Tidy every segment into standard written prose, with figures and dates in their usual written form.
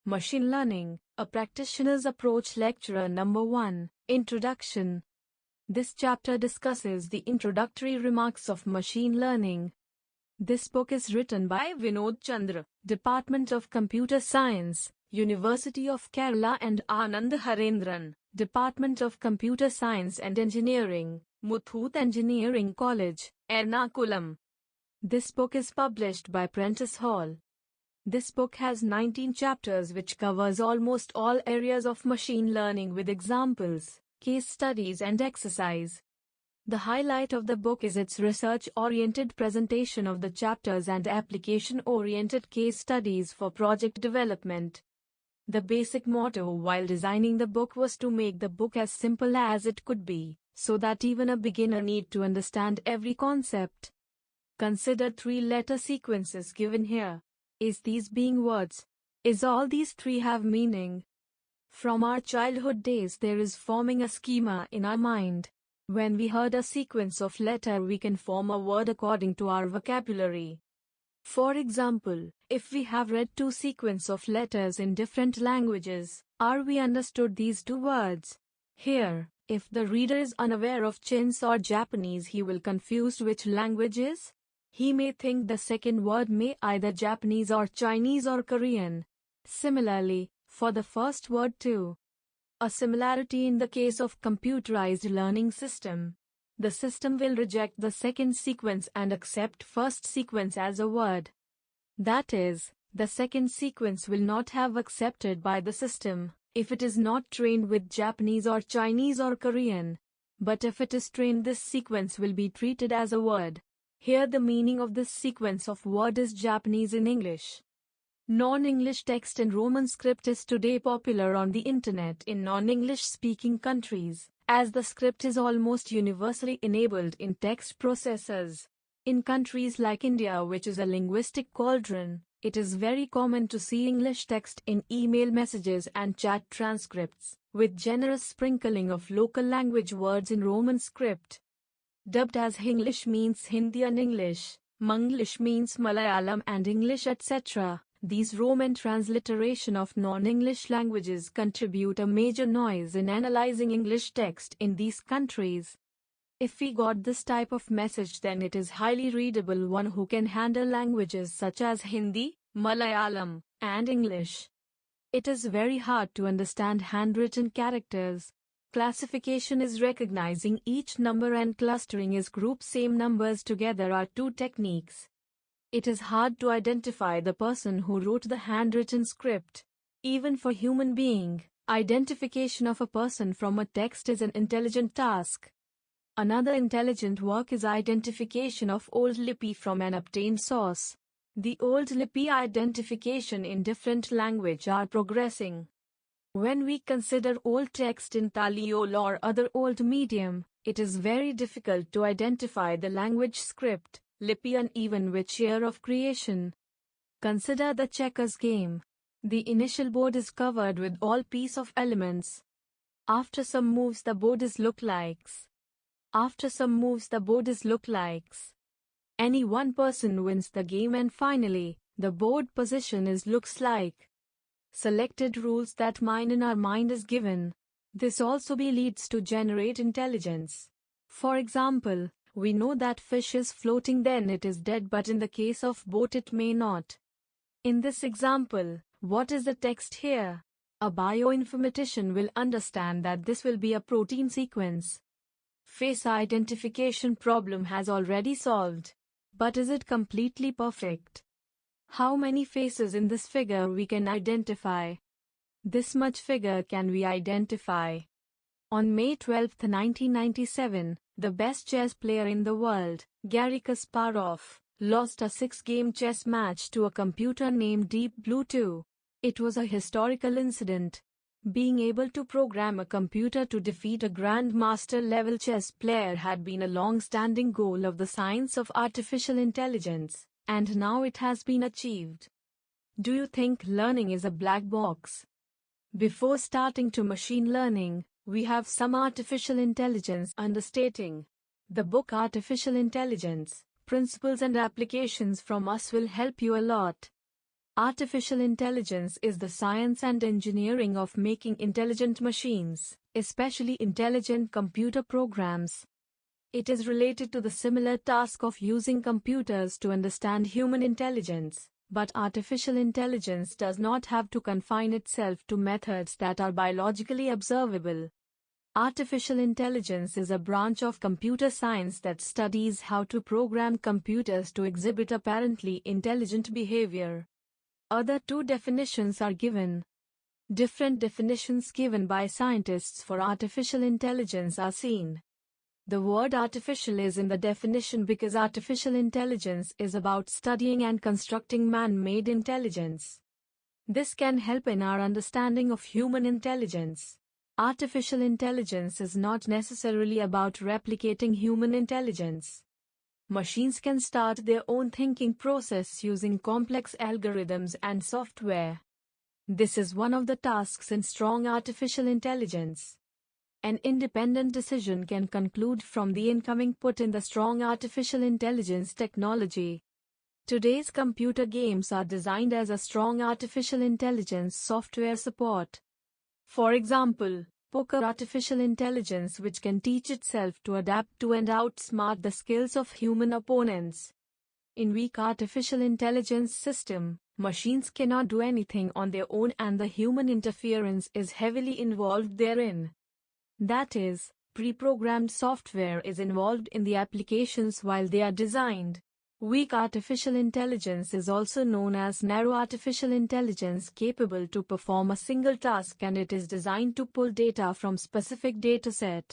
Machine Learning, A Practitioner's Approach Lecture Number 1, Introduction. This chapter discusses the introductory remarks of machine learning. This book is written by Vinod Chandra, Department of Computer Science, University of Kerala, and Anand Harendran, Department of Computer Science and Engineering, Muthoot Engineering College, Ernakulam. This book is published by Prentice Hall. This book has 19 chapters which covers almost all areas of machine learning with examples, case studies and exercise. The highlight of the book is its research-oriented presentation of the chapters and application-oriented case studies for project development. The basic motto while designing the book was to make the book as simple as it could be, so that even a beginner need to understand every concept. Consider 3-letter sequences given here. Is these being words? Is all these 3 have meaning? From our childhood days there is forming a schema in our mind. When we heard a sequence of letter we can form a word according to our vocabulary. For example, if we have read 2 sequence of letters in different languages, are we understood these 2 words? Here, if the reader is unaware of Chinese or Japanese, he will confuse which language is. He may think the second word may either Japanese or Chinese or Korean. Similarly, for the first word too. A similarity in the case of computerized learning system. The system will reject the second sequence and accept first sequence as a word. That is, the second sequence will not have accepted by the system, if it is not trained with Japanese or Chinese or Korean. But if it is trained, this sequence will be treated as a word. Here the meaning of this sequence of word is Japanese in English. Non-English text in Roman script is today popular on the internet in non-English speaking countries, as the script is almost universally enabled in text processors. In countries like India, which is a linguistic cauldron, it is very common to see English text in email messages and chat transcripts, with generous sprinkling of local language words in Roman script. Dubbed as Hinglish means Hindi and English, Manglish means Malayalam and English, etc. These Roman transliteration of non-English languages contribute a major noise in analyzing English text in these countries. If we got this type of message, then it is highly readable one who can handle languages such as Hindi, Malayalam, and English. It is very hard to understand handwritten characters. Classification is recognizing each number and clustering is group same numbers together are 2 techniques. It is hard to identify the person who wrote the handwritten script. Even for human being, identification of a person from a text is an intelligent task. Another intelligent work is identification of old lipi from an obtained source. The old lipi identification in different language are progressing. When we consider old text in Talyol or other old medium, it is very difficult to identify the language script, lipi and even which year of creation. Consider the checkers game. The initial board is covered with all piece of elements. After some moves the board is look likes. After some moves the board is look likes. Any one person wins the game and finally, the board position is looks like. Selected rules that mine in our mind is given. This also leads to generate intelligence. For example, we know that fish is floating, then it is dead, but in the case of boat it may not. In this example, what is the text here? A bioinformatician will understand that this will be a protein sequence. Face identification problem has already solved. But is it completely perfect? How many faces in this figure we can identify? This much figure can we identify. On May 12, 1997, the best chess player in the world, Garry Kasparov, lost a 6-game chess match to a computer named Deep Blue 2. It was a historical incident. Being able to program a computer to defeat a grandmaster-level chess player had been a long-standing goal of the science of artificial intelligence, and now it has been achieved. Do you think learning is a black box? Before starting to machine learning, we have some artificial intelligence understating. The book Artificial Intelligence, Principles and Applications from us will help you a lot. Artificial intelligence is the science and engineering of making intelligent machines, especially intelligent computer programs. It is related to the similar task of using computers to understand human intelligence, but artificial intelligence does not have to confine itself to methods that are biologically observable. Artificial intelligence is a branch of computer science that studies how to program computers to exhibit apparently intelligent behavior. Other two definitions are given. Different definitions given by scientists for artificial intelligence are seen. The word artificial is in the definition because artificial intelligence is about studying and constructing man-made intelligence. This can help in our understanding of human intelligence. Artificial intelligence is not necessarily about replicating human intelligence. Machines can start their own thinking process using complex algorithms and software. This is one of the tasks in strong artificial intelligence. An independent decision can conclude from the incoming input in the strong artificial intelligence technology. Today's computer games are designed as a strong artificial intelligence software support. For example, poker artificial intelligence which can teach itself to adapt to and outsmart the skills of human opponents. In weak artificial intelligence system, machines cannot do anything on their own and the human interference is heavily involved therein. That is, pre-programmed software is involved in the applications while they are designed. Weak artificial intelligence is also known as narrow artificial intelligence capable to perform a single task and it is designed to pull data from specific dataset.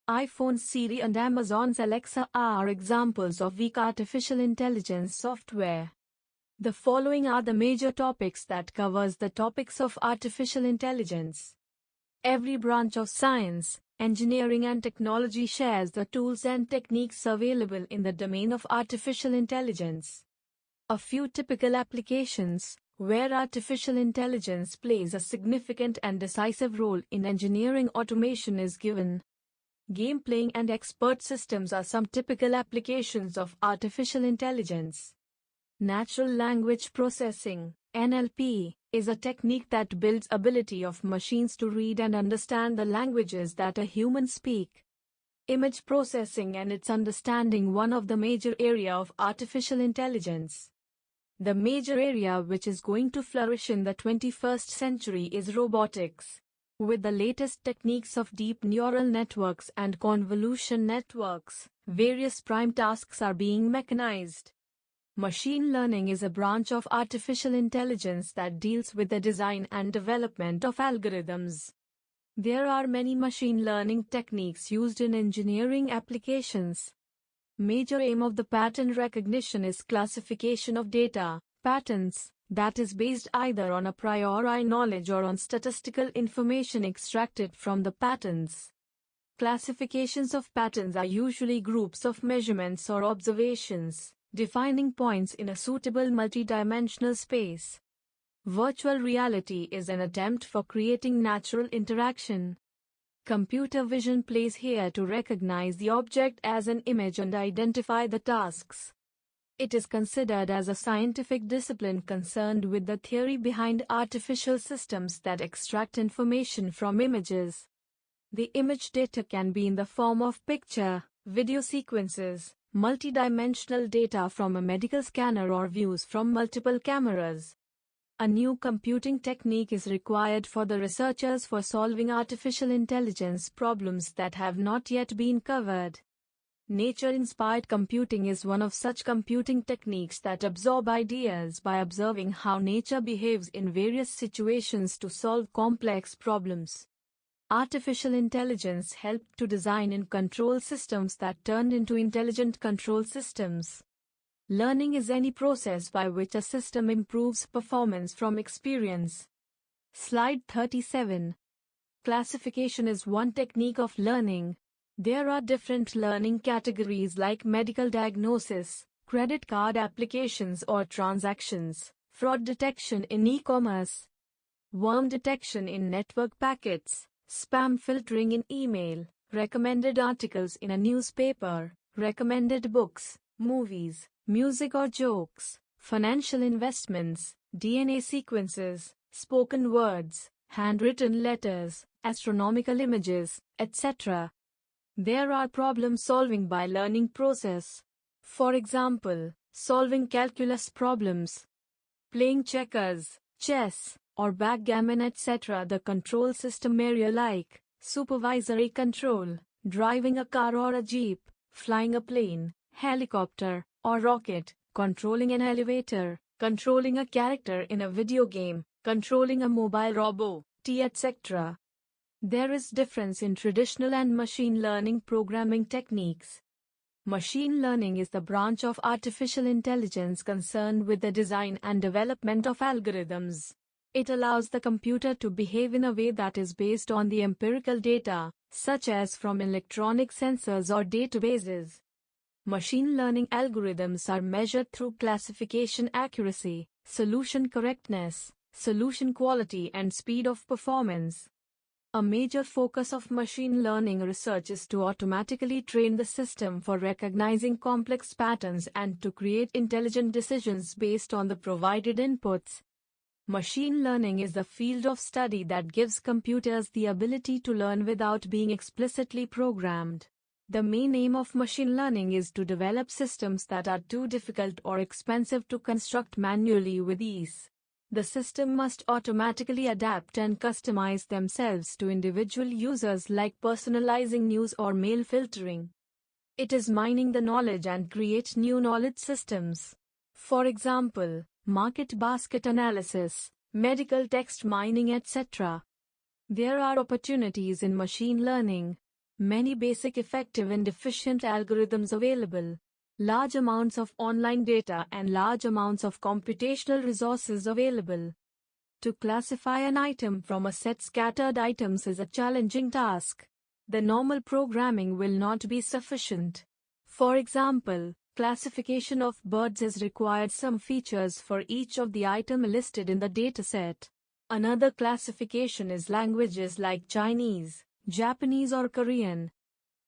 iPhone's Siri and Amazon's Alexa are examples of weak artificial intelligence software. The following are the major topics that covers the topics of artificial intelligence. Every branch of science, engineering and technology shares the tools and techniques available in the domain of artificial intelligence. A few typical applications, where artificial intelligence plays a significant and decisive role in engineering automation is given. Game playing and expert systems are some typical applications of artificial intelligence. Natural language processing, NLP, is a technique that builds ability of machines to read and understand the languages that a human speak. Image processing and its understanding one of the major area of artificial intelligence. The major area which is going to flourish in the 21st century is robotics. With the latest techniques of deep neural networks and convolution networks, various prime tasks are being mechanized. Machine learning is a branch of artificial intelligence that deals with the design and development of algorithms. There are many machine learning techniques used in engineering applications. Major aim of the pattern recognition is classification of data, patterns, that is based either on a priori knowledge or on statistical information extracted from the patterns. Classifications of patterns are usually groups of measurements or observations, defining points in a suitable multidimensional space. Virtual reality is an attempt for creating natural interaction. Computer vision plays here to recognize the object as an image and identify the tasks. It is considered as a scientific discipline concerned with the theory behind artificial systems that extract information from images. The image data can be in the form of picture, video sequences, multidimensional data from a medical scanner or views from multiple cameras. A new computing technique is required for the researchers for solving artificial intelligence problems that have not yet been covered. Nature-inspired computing is one of such computing techniques that absorb ideas by observing how nature behaves in various situations to solve complex problems. Artificial intelligence helped to design and control systems that turned into intelligent control systems. Learning is any process by which a system improves performance from experience. Slide 37. Classification is one technique of learning. There are different learning categories like medical diagnosis, credit card applications or transactions, fraud detection in e-commerce, worm detection in network packets, spam filtering in email, recommended articles in a newspaper, recommended books, movies, music or jokes, financial investments, DNA sequences, spoken words, handwritten letters, astronomical images, etc. There are problem solving by learning process. For example, solving calculus problems, playing checkers, chess, or backgammon, etc. The control system area like supervisory control, driving a car or a jeep, flying a plane, helicopter, or rocket, controlling an elevator, controlling a character in a video game, controlling a mobile robot, etc. There is difference in traditional and machine learning programming techniques. Machine learning is the branch of artificial intelligence concerned with the design and development of algorithms. It allows the computer to behave in a way that is based on the empirical data, such as from electronic sensors or databases. Machine learning algorithms are measured through classification accuracy, solution correctness, solution quality, and speed of performance. A major focus of machine learning research is to automatically train the system for recognizing complex patterns and to create intelligent decisions based on the provided inputs. Machine learning is the field of study that gives computers the ability to learn without being explicitly programmed. The main aim of machine learning is to develop systems that are too difficult or expensive to construct manually with ease. The system must automatically adapt and customize themselves to individual users, like personalizing news or mail filtering. It is mining the knowledge and create new knowledge systems. For example, market basket analysis, medical text mining, etc. There are opportunities in machine learning. Many basic, effective, and efficient algorithms available. Large amounts of online data and large amounts of computational resources available. To classify an item from a set scattered items is a challenging task. The normal programming will not be sufficient. For example, classification of birds has required some features for each of the item listed in the dataset. Another classification is languages like Chinese, Japanese, or Korean.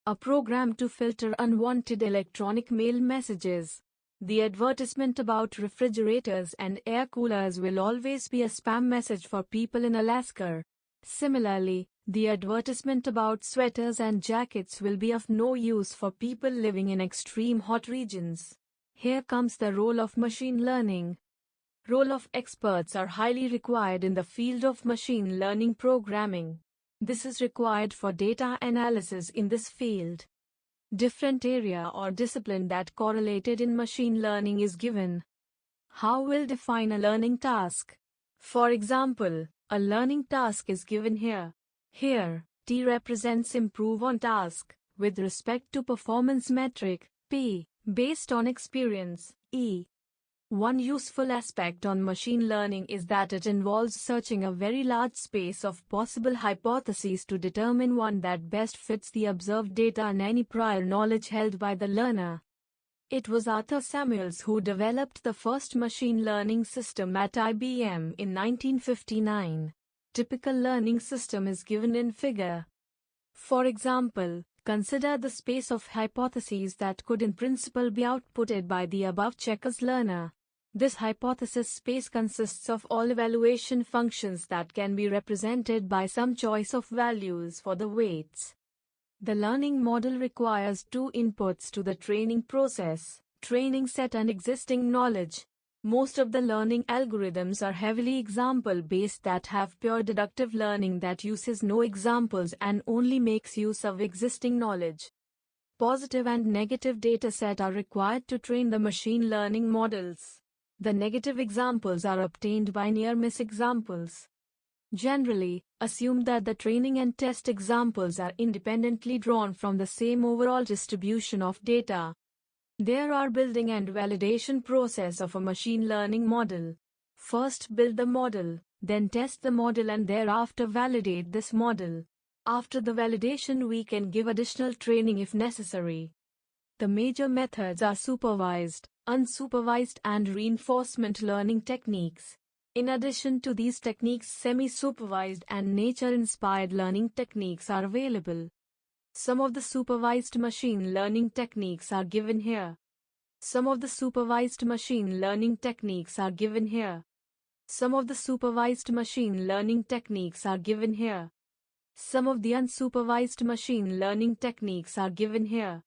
A program to filter unwanted electronic mail messages. The advertisement about refrigerators and air coolers will always be a spam message for people in Alaska. Similarly, the advertisement about sweaters and jackets will be of no use for people living in extreme hot regions. Here comes the role of machine learning. Role of experts are highly required in the field of machine learning programming. This is required for data analysis in this field. Different area or discipline that correlated in machine learning is given. How will define a learning task? For example, a learning task is given here. Here, T represents improve on task, with respect to performance metric, P, based on experience, E. One useful aspect on machine learning is that it involves searching a very large space of possible hypotheses to determine one that best fits the observed data and any prior knowledge held by the learner. It was Arthur Samuels who developed the first machine learning system at IBM in 1959. Typical learning system is given in figure. For example, consider the space of hypotheses that could in principle be outputted by the above checkers learner. This hypothesis space consists of all evaluation functions that can be represented by some choice of values for the weights. The learning model requires two inputs to the training process: training set and existing knowledge. Most of the learning algorithms are heavily example-based that have pure deductive learning that uses no examples and only makes use of existing knowledge. Positive and negative dataset are required to train the machine learning models. The negative examples are obtained by near-miss examples. Generally, assume that the training and test examples are independently drawn from the same overall distribution of data. There are building and validation process of a machine learning model. First build the model, then test the model, and thereafter validate this model. After the validation, we can give additional training if necessary. The major methods are supervised, unsupervised, and reinforcement learning techniques. In addition to these techniques, semi-supervised and nature-inspired learning techniques are available. Some of the supervised machine learning techniques are given here. Some of the supervised machine learning techniques are given here. Some of the unsupervised machine learning techniques are given here.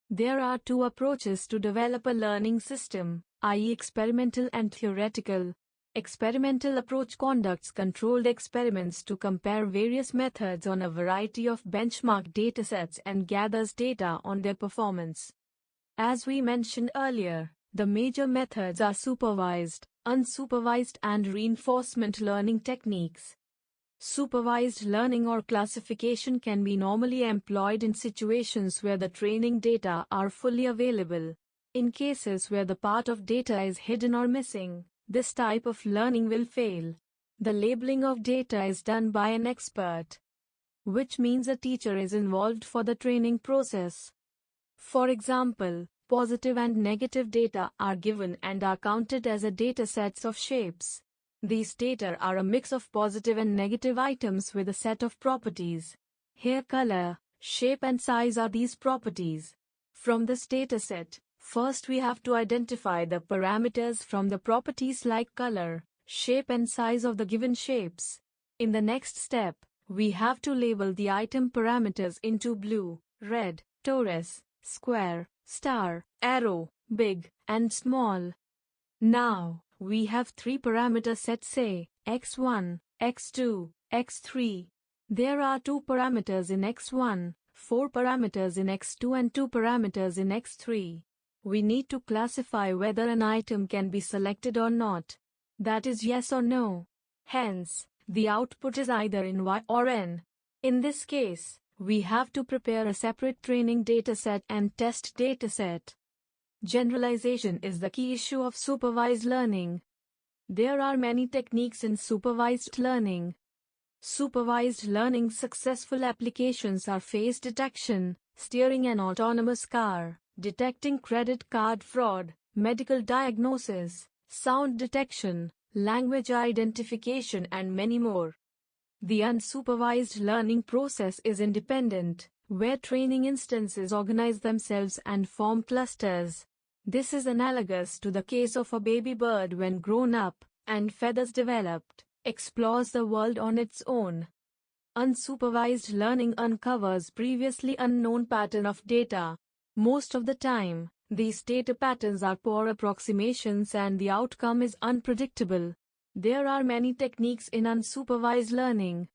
There are two approaches to develop a learning system, i.e. experimental and theoretical. Experimental approach conducts controlled experiments to compare various methods on a variety of benchmark datasets and gathers data on their performance. As we mentioned earlier, the major methods are supervised, unsupervised and reinforcement learning techniques. Supervised learning or classification can be normally employed in situations where the training data are fully available. In cases where the part of data is hidden or missing, this type of learning will fail. The labeling of data is done by an expert, which means a teacher is involved for the training process. For example, positive and negative data are given and are counted as a data sets of shapes. These data are a mix of positive and negative items with a set of properties. Here color, shape and size are these properties. From this dataset, first we have to identify the parameters from the properties like color, shape and size of the given shapes. In the next step, we have to label the item parameters into blue, red, torus, square, star, arrow, big, and small. Now, we have three parameter sets, say, x1, x2, x3. There are two parameters in x1, four parameters in x2 and two parameters in x3. We need to classify whether an item can be selected or not. That is yes or no. Hence, the output is either in Y or N. In this case, we have to prepare a separate training dataset and test dataset. Generalization is the key issue of supervised learning. There are many techniques in supervised learning. Supervised learning successful applications are face detection, steering an autonomous car, detecting credit card fraud, medical diagnosis, sound detection, language identification and many more. The unsupervised learning process is independent, where training instances organize themselves and form clusters. This is analogous to the case of a baby bird when grown up and feathers developed, explores the world on its own. Unsupervised learning uncovers previously unknown pattern of data. Most of the time, these data patterns are poor approximations and the outcome is unpredictable. There are many techniques in unsupervised learning.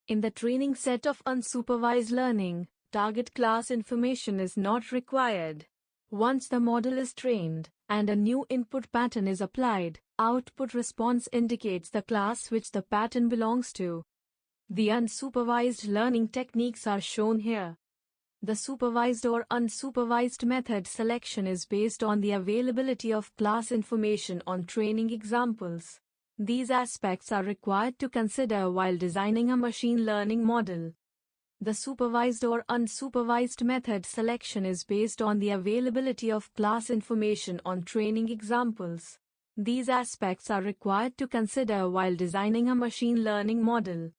In the training set of unsupervised learning, target class information is not required. Once the model is trained, and a new input pattern is applied, output response indicates the class which the pattern belongs to. The unsupervised learning techniques are shown here. The supervised or unsupervised method selection is based on the availability of class information on training examples. These aspects are required to consider while designing a machine learning model. The supervised or unsupervised method selection is based on the availability of class information on training examples. These aspects are required to consider while designing a machine learning model.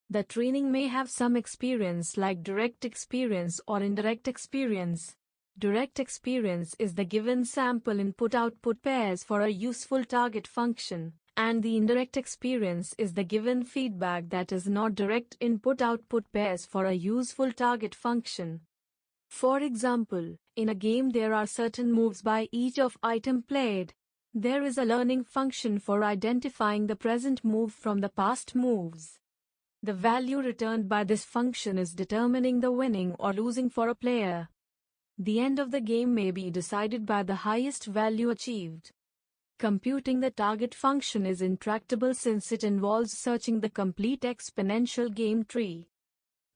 The training may have some experience like direct experience or indirect experience. Direct experience is the given sample input-output pairs for a useful target function, and the indirect experience is the given feedback that is not direct input-output pairs for a useful target function. For example, in a game there are certain moves by each of item played. There is a learning function for identifying the present move from the past moves. The value returned by this function is determining the winning or losing for a player. The end of the game may be decided by the highest value achieved. Computing the target function is intractable since it involves searching the complete exponential game tree.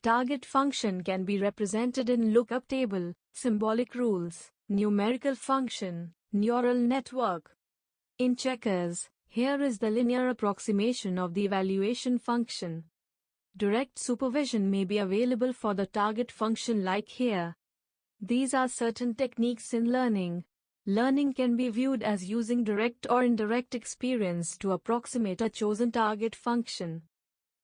Target function can be represented in lookup table, symbolic rules, numerical function, neural network. In checkers, here is the linear approximation of the evaluation function. Direct supervision may be available for the target function like here. These are certain techniques in learning. Learning can be viewed as using direct or indirect experience to approximate a chosen target function.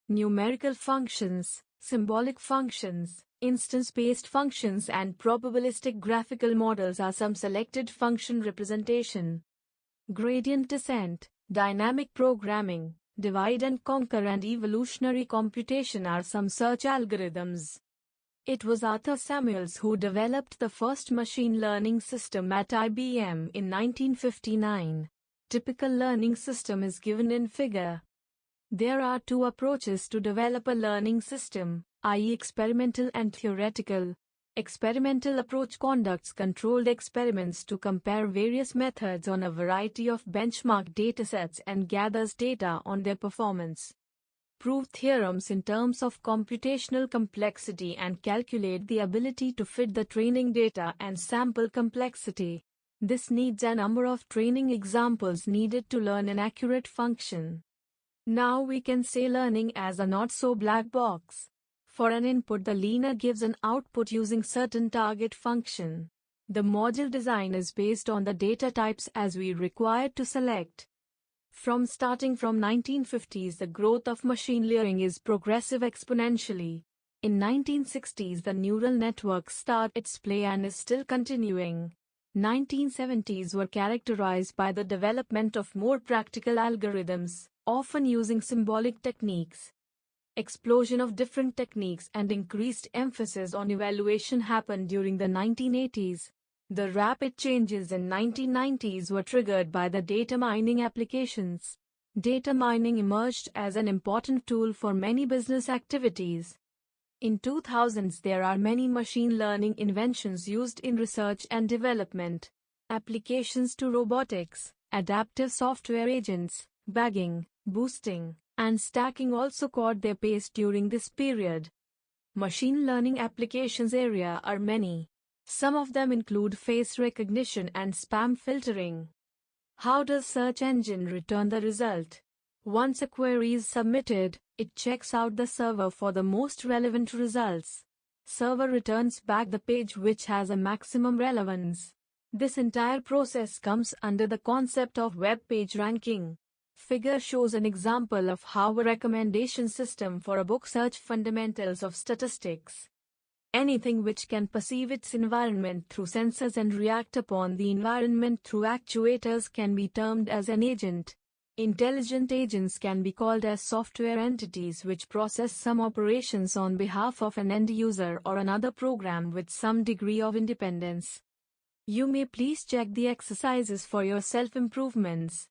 Numerical functions, symbolic functions, instance-based functions and probabilistic graphical models are some selected function representation. Gradient descent. Dynamic programming, divide and conquer, and evolutionary computation are some search algorithms. It was Arthur Samuels who developed the first machine learning system at IBM in 1959. Typical learning system is given in figure. There are two approaches to develop a learning system, i.e. experimental and theoretical. Experimental approach conducts controlled experiments to compare various methods on a variety of benchmark datasets and gathers data on their performance. Prove theorems in terms of computational complexity and calculate the ability to fit the training data and sample complexity. This needs a number of training examples needed to learn an accurate function. Now we can say learning as a not-so-black box. For an input, the learner gives an output using certain target function. The module design is based on the data types as we required to select. Starting from 1950s, the growth of machine learning is progressive exponentially. In 1960s, the neural networks start its play and is still continuing. 1970s were characterized by the development of more practical algorithms, often using symbolic techniques. Explosion of different techniques and increased emphasis on evaluation happened during the 1980s. The rapid changes in 1990s were triggered by the data mining applications. Data mining emerged as an important tool for many business activities. In 2000s, there are many machine learning inventions used in research and development. Applications to robotics, adaptive software agents, bagging, boosting, and stacking also caught their pace during this period. Machine learning applications area are many. Some of them include face recognition and spam filtering. How does search engine return the result? Once a query is submitted, it checks out the server for the most relevant results. Server returns back the page which has a maximum relevance. This entire process comes under the concept of web page ranking. Figure shows an example of how a recommendation system for a book search fundamentals of statistics. Anything which can perceive its environment through sensors and react upon the environment through actuators can be termed as an agent. Intelligent agents can be called as software entities which process some operations on behalf of an end user or another program with some degree of independence. You may please check the exercises for your self-improvements.